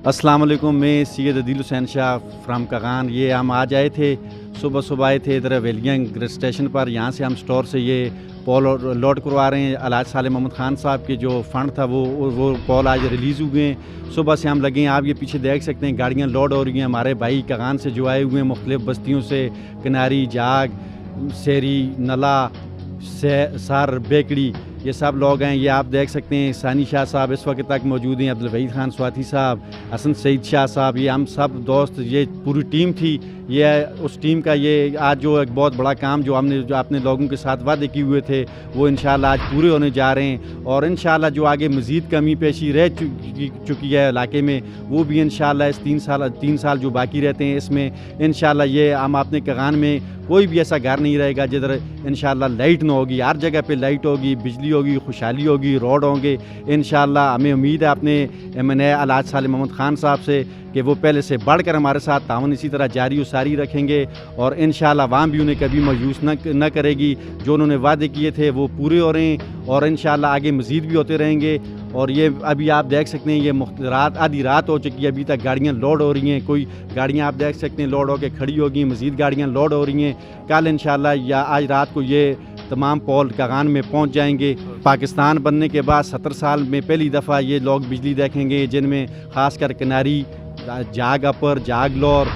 अस्सलाम वालेकुम, मैं सैयद अदील हुसैन शाह फ्राम कागान। ये हम आज आए थे, सुबह आए थे इधर वेलियंग स्टेशन पर। यहाँ से हम स्टोर से ये पॉल लोड करवा रहे हैं। अलहाज साले मोहम्मद खान साहब के जो फ़ंड था वो पॉल आज रिलीज़ हुए हैं। सुबह से हम लगे हैं, आप ये पीछे देख सकते हैं गाड़ियाँ लोड हो रही हैं। हमारे भाई कागान से जो आए हुए हैं मुख्तलिफ़ बस्तियों से, किनारी, जाग, सेरी, नला, सार, बेकड़ी, ये सब लोग हैं। ये आप देख सकते हैं सानी शाह साहब इस वक्त तक मौजूद हैं, अब्दुल वहीद खान स्वाति साहब, हसन सईद शाह साहब, ये हम सब दोस्त, ये पूरी टीम थी। ये उस टीम का ये आज जो एक बहुत बड़ा काम जो अपने लोगों के साथ वादे किए हुए थे वो इंशाल्लाह आज पूरे होने जा रहे हैं। और इंशाल्लाह जो आगे मज़ीद कमी पेशी रह चुकी है इलाके में, वो भी इंशाल्लाह इस 3 साल जो बाकी रहते हैं इसमें इंशाल्लाह ये हम अपने कागान में कोई भी ऐसा घर नहीं रहेगा जिधर इंशाल्लाह लाइट ना होगी। हर जगह पे लाइट होगी, बिजली होगी, खुशहाली होगी, रोड होंगे इंशाल्लाह। हमें उम्मीद है अपने MNA अलहाज साले मोहम्मद खान साहब से कि वो पहले से बढ़कर हमारे साथ तावन इसी तरह जारी व सारी रखेंगे और इंशाल्लाह अवाम भी उन्हें कभी मायूस न करेगी। जो उन्होंने वादे किए थे वो पूरे हो रहे हैं और इंशाल्लाह आगे मज़ीद भी होते रहेंगे। और ये अभी आप देख सकते हैं ये रात आधी रात हो चुकी है, अभी तक गाड़ियाँ लोड हो रही हैं। कोई गाड़ियाँ आप देख सकते हैं लोड होकर खड़ी होगी, मज़ीद गाड़ियाँ लोड हो रही हैं। कल इंशाल्लाह या आज रात को ये तमाम पॉल कागान में पहुंच जाएंगे। पाकिस्तान बनने के बाद 70 साल में पहली दफ़ा ये लोग बिजली देखेंगे, जिनमें ख़ासकर किनारी, जाग अपर, जाग लोर,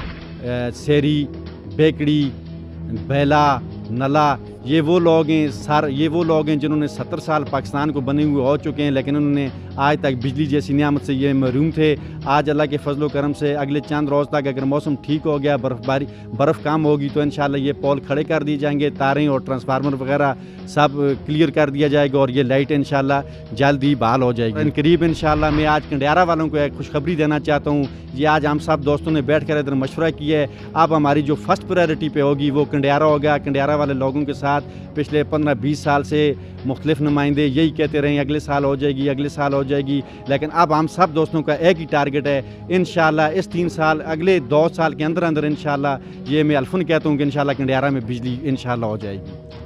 सेरी, बेकड़ी, बेला, नला, ये वो लोग हैं जिन्होंने 70 साल पाकिस्तान को बने हुए हो चुके हैं, लेकिन उन्होंने आज तक बिजली जैसी नियामत से ये महरूम थे। आज अल्लाह के फजल करम से अगले चंद रोज़ तक अगर मौसम ठीक हो गया, बर्फ़ कम होगी तो इंशाल्लाह ये पोल खड़े कर दिए जाएंगे, तारें और ट्रांसफार्मर वगैरह सब क्लियर कर दिया जाएगा और ये लाइट इंशाल्लाह जल्द ही बहाल हो जाएगी। इन करीब इंशाल्लाह मैं आज कंडियारा वालों को एक खुशखबरी देना चाहता हूँ। ये आज हम सब दोस्तों ने बैठ कर इधर मशवरा किया है। अब हमारी जो फर्स्ट प्रायोरिटी पे होगी वो कंडियारा होगा। कंडियारा वाले लोगों के साथ पिछले 15-20 साल से मुख्तलिफ नुमाइंदे यही कहते रहे अगले साल हो जाएगी, अगले साल हो जाएगी, लेकिन अब हम सब दोस्तों का एक ही टारगेट है इंशाल्लाह इस 3 साल अगले 2 साल के अंदर इंशाल्लाह ये मैं अल्फुन कहता हूँ कि इंशाल्लाह कंडियारा में बिजली इंशाल्लाह हो जाएगी।